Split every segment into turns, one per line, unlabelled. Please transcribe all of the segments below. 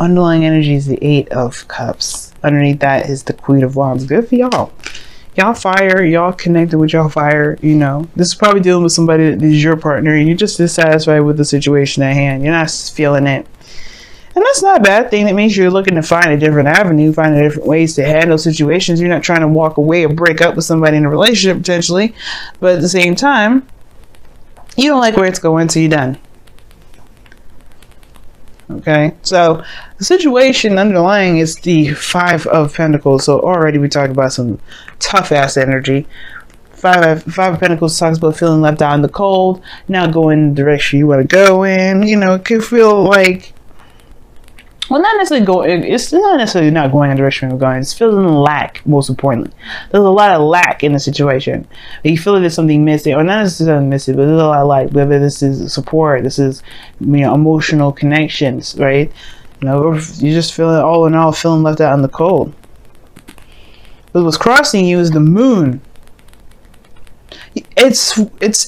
underlying energy is the 8 of Cups. Underneath that is the Queen of Wands. Good for y'all. Y'all fire. Y'all connected with y'all fire. You know, this is probably dealing with somebody that is your partner and you're just dissatisfied with the situation at hand. You're not feeling it. And that's not a bad thing. That means you're looking to find a different avenue, find different ways to handle situations. You're not trying to walk away or break up with somebody in a relationship potentially. But at the same time, you don't like where it's going, so you're done. Okay, so the situation underlying is the 5 of Pentacles. So already we talked about some tough ass energy. Five of Pentacles talks about feeling left out in the cold, not going in the direction you want to go in. You know, it could feel like, well, not necessarily going. It's not necessarily not going in the direction we're going. It's feeling lack. Most importantly, there's a lot of lack in the situation. You feel like there's something missing, or not necessarily missing, but there's a lot of lack. Whether this is support, this is, you know, emotional connections, right? You know, or you're just feeling, all in all, feeling left out in the cold. But what's crossing you is the moon. It's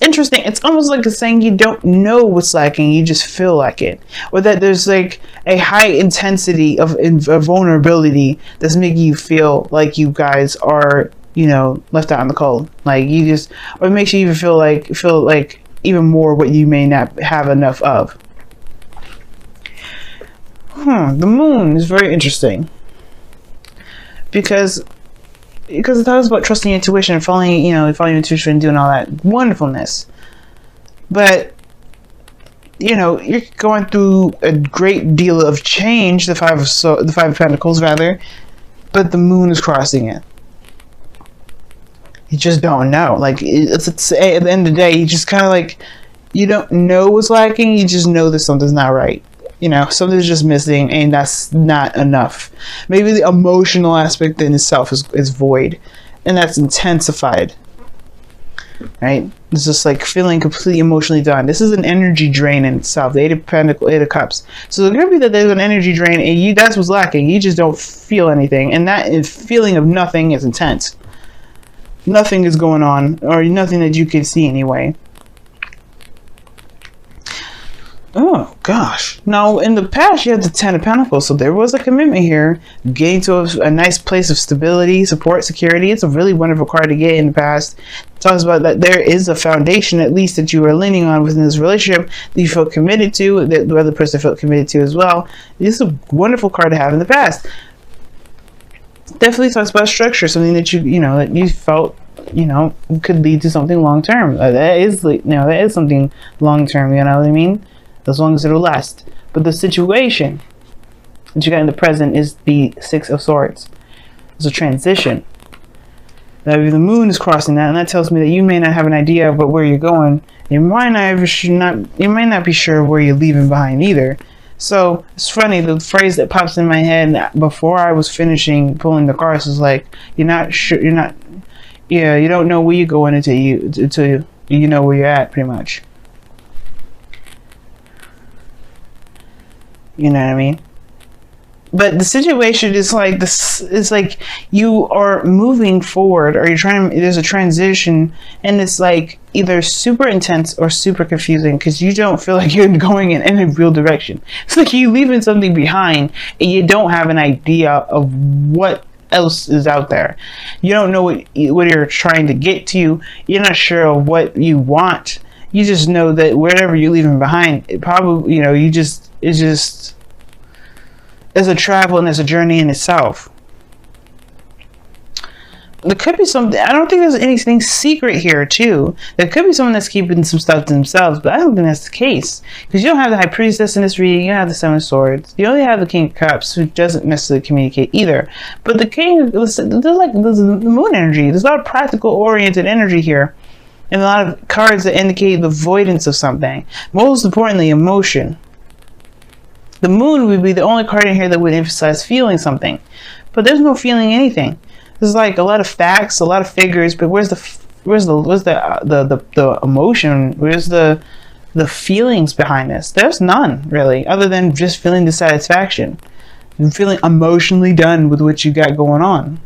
interesting. It's almost like it's saying you don't know what's lacking, you just feel like it, or that there's like a high intensity of vulnerability that's making you feel like you guys are, you know, left out in the cold. Like you just, or it makes you even feel like even more what you may not have enough of. The moon is very interesting because it talks about trusting your intuition, following your intuition and doing all that wonderfulness. But, you know, you're going through a great deal of change, the Five of Pentacles rather, but the moon is crossing it. You just don't know. Like, it's at the end of the day, you just kind of like, you don't know what's lacking, you just know that something's not right. You know, something's just missing, and that's not enough. Maybe the emotional aspect in itself is void, and that's intensified. Right? It's just like feeling completely emotionally done. This is an energy drain in itself. The 8 of Pentacles, 8 of Cups. So it could be that there's an energy drain, and that's what's lacking. You just don't feel anything, and that feeling of nothing is intense. Nothing is going on, or nothing that you can see anyway. Oh gosh. Now in the past you had the 10 of Pentacles, so there was a commitment here, getting to a nice place of stability, support, security. It's a really wonderful card to get in the past. It talks about that there is a foundation at least that you are leaning on within this relationship that you felt committed to, that the other person felt committed to as well. This is a wonderful card to have in the past. Definitely talks about structure, something that that you felt, could lead to something long term. That is something long term, you know what I mean? As long as it'll last. But the situation that you got in the present is the 6 of Swords. It's a transition. Now, the moon is crossing that, and that tells me that you may not have an idea about where you're going. You might not be sure where you're leaving behind either. So it's funny, the phrase that pops in my head before I was finishing pulling the cards was like, you don't know where you're going until you know where you're at, pretty much. You know what I mean? But the situation is like this. It's like you are moving forward, or there's a transition, and it's like either super intense or super confusing because you don't feel like you're going in any real direction. It's like you're leaving something behind, and you don't have an idea of what else is out there. You don't know what you're trying to get to. You're not sure of what you want. You just know that wherever you're leaving behind, it probably, it's a travel and it's a journey in itself. There could be something, I don't think there's anything secret here too. There could be someone that's keeping some stuff to themselves, but I don't think that's the case. Because you don't have the High Priestess in this reading, you don't have the 7 of Swords. You only have the King of Cups, who doesn't necessarily communicate either. But the King, there's the moon energy. There's a lot of practical oriented energy here. And a lot of cards that indicate the avoidance of something. Most importantly, emotion. The moon would be the only card in here that would emphasize feeling something. But there's no feeling anything. There's like a lot of facts, a lot of figures, but where's the emotion? Where's the feelings behind this? There's none, really, other than just feeling dissatisfaction. And feeling emotionally done with what you got going on.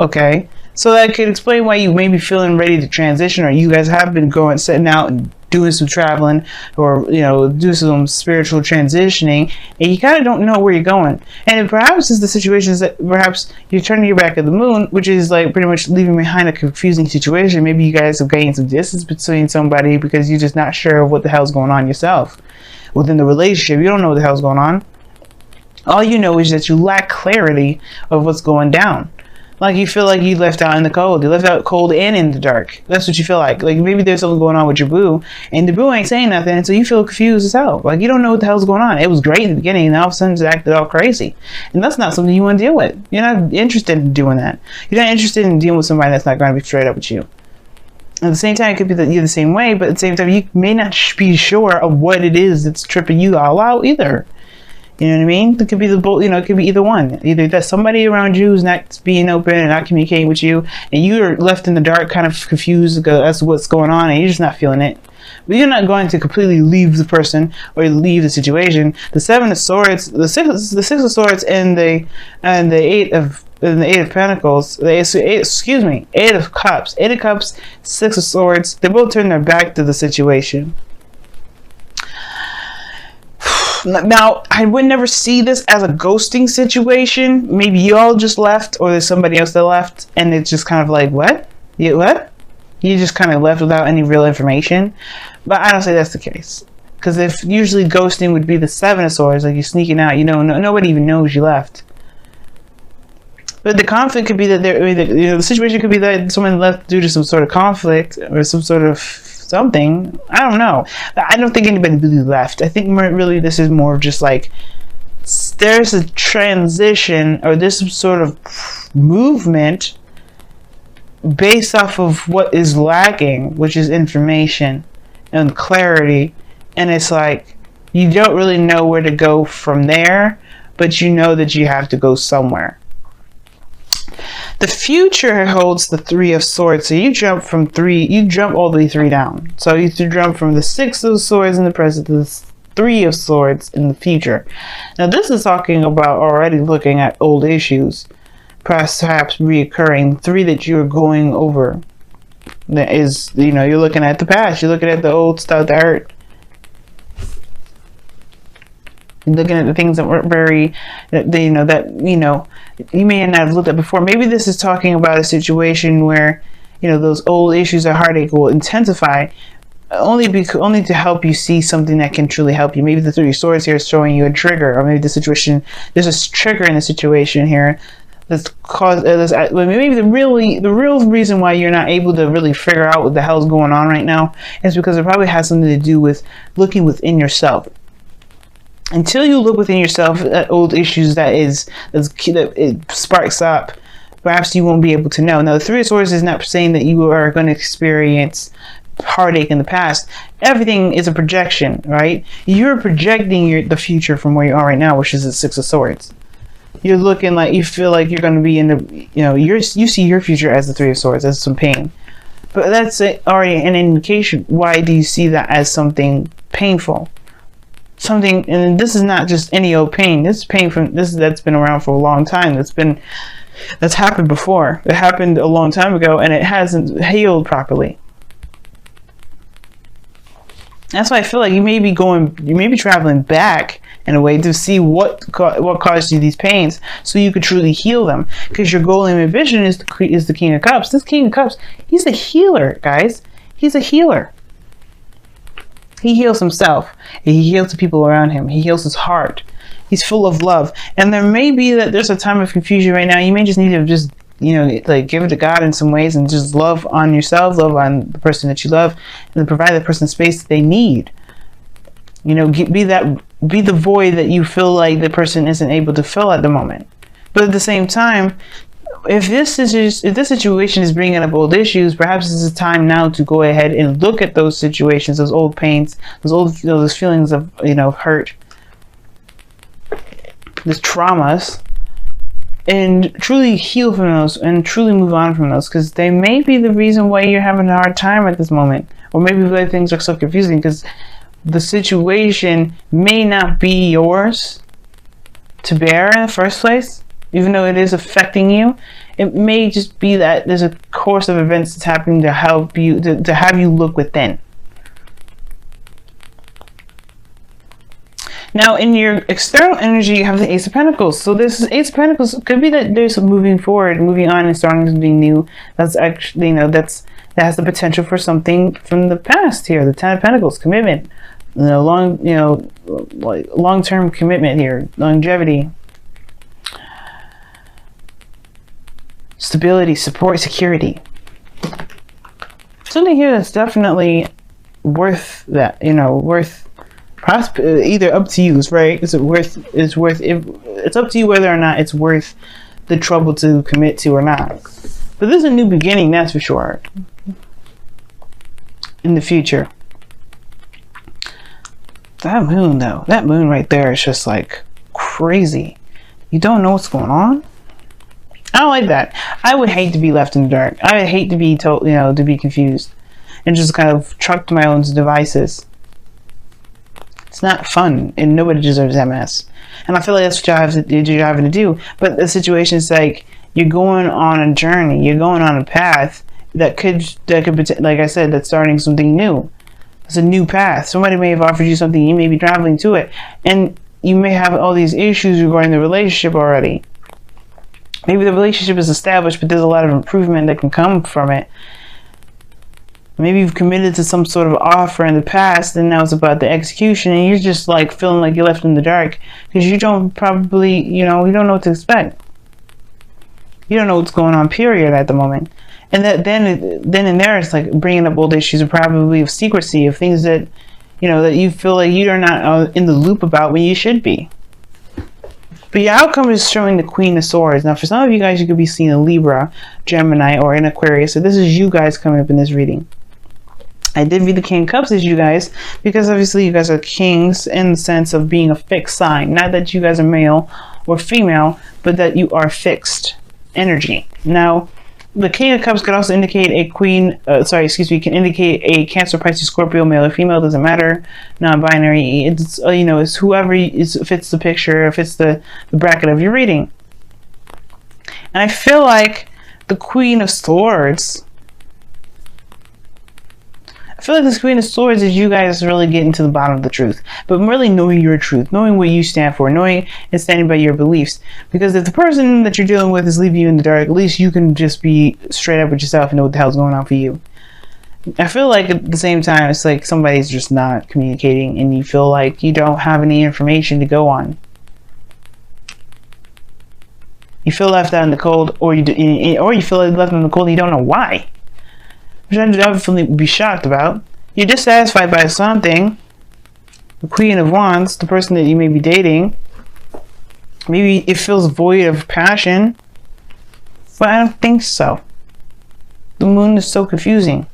Okay? So that could explain why you may be feeling ready to transition, or you guys have been setting out and doing some traveling, or do some spiritual transitioning, and you kind of don't know where you're going. And perhaps it's the situations that perhaps you're turning your back at the moon, which is like pretty much leaving behind a confusing situation. Maybe you guys have gained some distance between somebody because you're just not sure of what the hell's going on yourself within the relationship. You don't know what the hell's going on. All you know is that you lack clarity of what's going down. Like, you feel like you left out in the cold. You left out cold and in the dark. That's what you feel like. Like, maybe there's something going on with your boo, and the boo ain't saying nothing, and so you feel confused as hell. Like, you don't know what the hell's going on. It was great in the beginning, and all of a sudden it's acted all crazy. And that's not something you want to deal with. You're not interested in doing that. You're not interested in dealing with somebody that's not going to be straight up with you. At the same time, it could be that you're the same way, but at the same time, you may not be sure of what it is that's tripping you all out either. You know what I mean? It could be it could be either one. Either that somebody around you is not being open and not communicating with you, and you're left in the dark, kind of confused as to what's going on, and you're just not feeling it. But you're not going to completely leave the person or leave the situation. The Seven of Swords, the Six of Swords, and the Eight of Pentacles, Eight of Cups, Six of Swords. They both turn their back to the situation. Now, I would never see this as a ghosting situation. Maybe you all just left, or there's somebody else that left, and it's just kind of like, what? What? You just kind of left without any real information. But I don't say that's the case. Because if usually ghosting would be the Seven of Swords, like you're sneaking out, nobody even knows you left. But the conflict could be that the situation could be that someone left due to some sort of conflict or some sort of something. I don't know. I don't think anybody really left. I think really this is more of just like there's a transition or this sort of movement based off of what is lacking, which is information and clarity. And it's like you don't really know where to go from there, but you know that you have to go somewhere. The future holds the Three of Swords, so you jump all the way 3 down. So you jump from the Six of Swords in the present to the Three of Swords in the future. Now this is talking about already looking at old issues, perhaps reoccurring, 3 that you're going over. That is, you're looking at the past, you're looking at the old stuff that hurt. You're looking at the things that weren't you may not have looked at before. Maybe this is talking about a situation where, those old issues of heartache will intensify only to help you see something that can truly help you. Maybe the Three of Swords here is showing you a trigger, or maybe there's a trigger in the situation here that's caused, maybe the real reason why you're not able to really figure out what the hell's going on right now is because it probably has something to do with looking within yourself. Until you look within yourself at old issues that it sparks up, perhaps you won't be able to know. Now, the Three of Swords is not saying that you are going to experience heartache in the past. Everything is a projection, right? You're projecting the future from where you are right now, which is the Six of Swords. You're looking like you feel like you're going to be in the, you see your future as the Three of Swords, as some pain. But that's already an indication. Why do you see that as something painful? Something, and this is not just any old pain. This is pain that's been around for a long time. That's happened before. It happened a long time ago, and it hasn't healed properly. That's why I feel like you may be traveling back in a way to see what caused you these pains, so you could truly heal them. Because your goal and ambition is the King of Cups. This King of Cups, he's a healer, guys. He's a healer. He heals himself. He heals the people around him. He heals his heart. He's full of love. And there may be that there's a time of confusion right now. You may just need to just, give it to God in some ways and just love on yourself, love on the person that you love, and provide the person space that they need. Be the void that you feel like the person isn't able to fill at the moment. But at the same time, if this situation is bringing up old issues, perhaps it's a time now to go ahead and look at those situations, those old pains, those feelings of hurt, those traumas, and truly heal from those and truly move on from those, because they may be the reason why you're having a hard time at this moment, or maybe why things are so confusing because the situation may not be yours to bear in the first place. Even though it is affecting you, it may just be that there's a course of events that's happening to help you, to have you look within. Now, in your external energy, you have the Ace of Pentacles. So this Ace of Pentacles could be that there's some moving forward, moving on, and starting something new. That's actually, that has the potential for something from the past here. The Ten of Pentacles, commitment, like long-term commitment here, longevity, stability, support, security. Something here that's definitely worth that, worth either up to you, right? It's up to you whether or not it's worth the trouble to commit to or not. But this is a new beginning, that's for sure. In the future. That moon though, that moon right there is just like crazy. You don't know what's going on. I don't like that. I would hate to be left in the dark. I would hate to be told, to be confused and just kind of trucked to my own devices. It's not fun, and nobody deserves that mess. And I feel like that's what you're having to do. But the situation is like you're going on a journey, you're going on a path that could, like I said, that's starting something new. It's a new path. Somebody may have offered you something, you may be traveling to it, and you may have all these issues regarding the relationship already. Maybe the relationship is established, but there's a lot of improvement that can come from it. Maybe you've committed to some sort of offer in the past, and now it's about the execution, and you're just like feeling like you're left in the dark because you don't probably, you don't know what to expect. You don't know what's going on, period, at the moment. And that then and there, it's like bringing up old issues, probably of secrecy, of things that, that you feel like you're not in the loop about when you should be. But your outcome is showing the Queen of Swords. Now, for some of you guys, you could be seeing a Libra, Gemini, or an Aquarius. So this is you guys coming up in this reading. I did read the King of Cups as you guys, because obviously you guys are kings in the sense of being a fixed sign. Not that you guys are male or female, but that you are fixed energy. Now, the King of Cups could also indicate a can indicate a Cancer, Pisces, Scorpio, male or female, doesn't matter, non-binary. It's, it's whoever fits the picture, fits the bracket of your reading. And I feel like the Queen of Swords, this Queen of Swords is you guys really getting to the bottom of the truth, but really knowing your truth, knowing what you stand for, knowing and standing by your beliefs. Because if the person that you're dealing with is leaving you in the dark, at least you can just be straight up with yourself and know what the hell's going on for you. I feel like at the same time, it's like somebody's just not communicating, and you feel like you don't have any information to go on. You feel left out in the cold, or you feel like left in the cold and you don't know why. Which I'd definitely be shocked about. You're dissatisfied by something. The Queen of Wands, the person that you may be dating. Maybe it feels void of passion. But I don't think so. The moon is so confusing.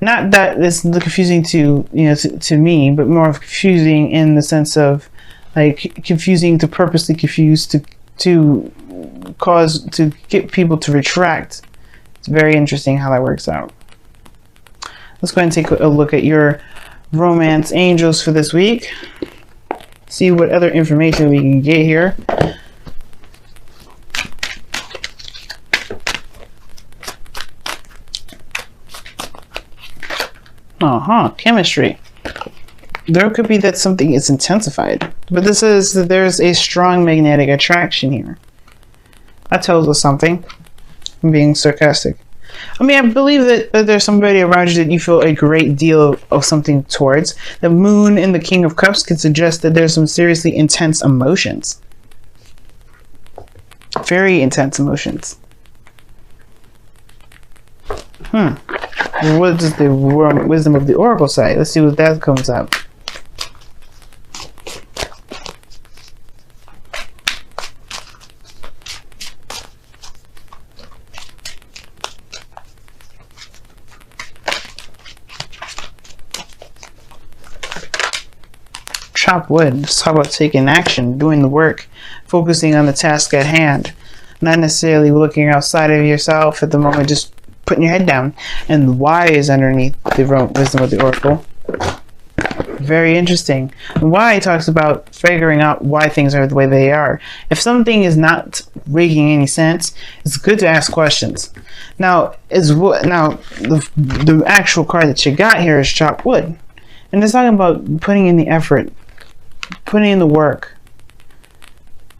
Not that it's confusing to me, but more of confusing in the sense of like confusing to purposely confuse to get people to retract. It's very interesting how that works out. Let's go ahead and take a look at your romance angels for this week. See what other information we can get here. Chemistry. There could be that something is intensified. But this is that there's a strong magnetic attraction here. That tells us something. I'm being sarcastic. I mean, I believe that there's somebody around you that you feel a great deal of something towards. The moon in the King of Cups could suggest that there's some seriously intense emotions. Very intense emotions. What does the wisdom of the Oracle say? Let's see what that comes up. Chop wood. Let's talk about taking action, doing the work, focusing on the task at hand, not necessarily looking outside of yourself at the moment, just putting your head down. And the why is underneath the wisdom of the Oracle. Very interesting. And why talks about figuring out why things are the way they are. If something is not making any sense, it's good to ask questions. Now, the actual card that you got here is chop wood. And it's talking about putting in the effort putting in the work.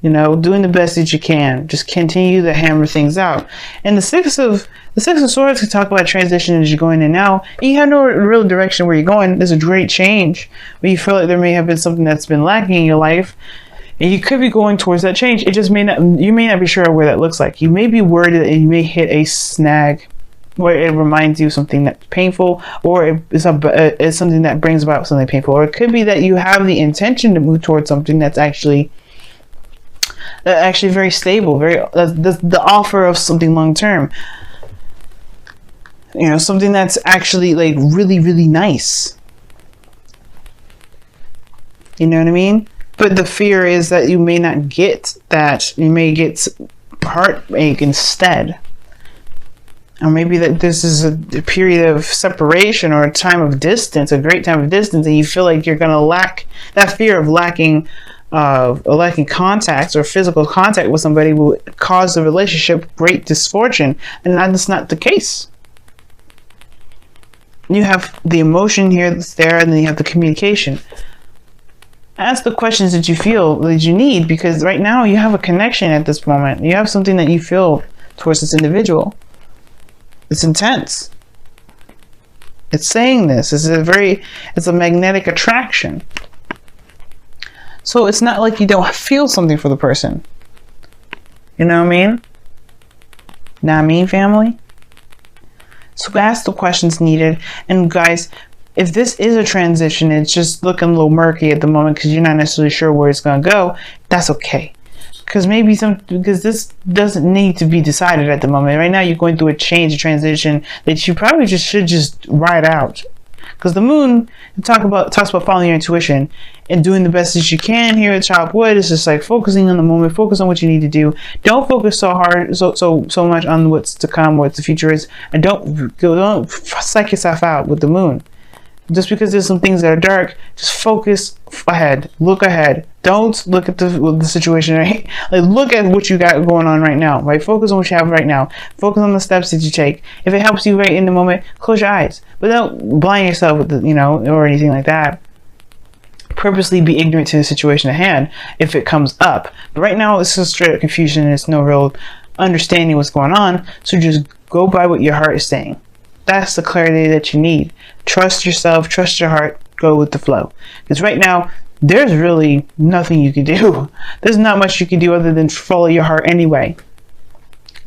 You know, doing the best that you can. Just continue to hammer things out. And the Six of Swords can talk about transition as you're going in now. And you have no real direction where you're going. There's a great change, but you feel like there may have been something that's been lacking in your life, and you could be going towards that change. It just may not. You may not be sure where that looks like. You may be worried that you may hit a snag where it reminds you of something that's painful, or it's something that brings about something painful, or it could be that you have the intention to move towards something that's actually very stable, the offer of something long term. You know, something that's actually like really, really nice. You know what I mean? But the fear is that you may not get that. You may get heartache instead. Or maybe that this is a period of separation or a time of distance, a great time of distance, and you feel like you're going to lack that fear of lacking contacts or physical contact with somebody will cause the relationship great misfortune, and that's not the case. You have the emotion here that's there, and then you have the communication. Ask the questions that you feel that you need, because right now you have a connection at this moment. You have something that you feel towards this individual. It's intense. It's saying this. It's a magnetic attraction. So it's not like you don't feel something for the person. You know what I mean? Know what I mean, family? So ask the questions needed. And guys, if this is a transition, it's just looking a little murky at the moment because you're not necessarily sure where it's going to go, that's okay. Because this doesn't need to be decided at the moment. Right now you're going through a change, a transition that you probably should ride out. Because the moon talks about following your intuition and doing the best that you can here at Childwood. It's just like focusing on the moment, focus on what you need to do. Don't focus so much on what's to come, what the future is, and don't psych yourself out with the moon. Just because there's some things that are dark, just focus ahead, look ahead. Don't look at the situation, right? Like, look at what you got going on right now, right? Focus on what you have right now. Focus on the steps that you take. If it helps you right in the moment, close your eyes, but don't blind yourself with or anything like that. Purposely be ignorant to the situation at hand if it comes up. But right now, it's just straight up confusion. It's no real understanding what's going on. So just go by what your heart is saying. That's the clarity that you need. Trust yourself, trust your heart, go with the flow. Because right now, there's really nothing you can do. There's not much you can do other than follow your heart anyway.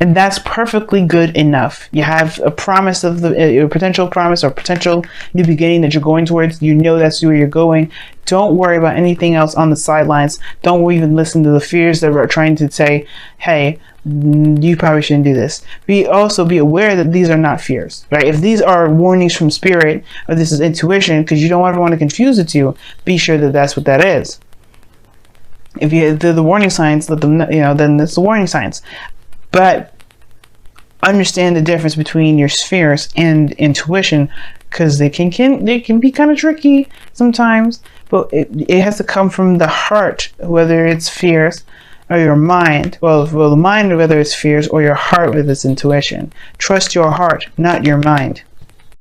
And that's perfectly good enough. You have a promise of a potential promise or potential new beginning that you're going towards. You know that's where you're going. Don't worry about anything else on the sidelines. Don't even listen to the fears that are trying to say, hey, you probably shouldn't do this. Also be aware that these are not fears, right? If these are warnings from spirit, or this is intuition, because you don't ever want to confuse the two, be sure that that's what that is. If they're the warning signs, let them know, then it's the warning signs. But understand the difference between your spheres and intuition, because they can be kind of tricky sometimes. But it has to come from the heart, whether it's fears or your mind. Well, the mind, whether it's fears, or your heart, whether it's intuition. Trust your heart, not your mind.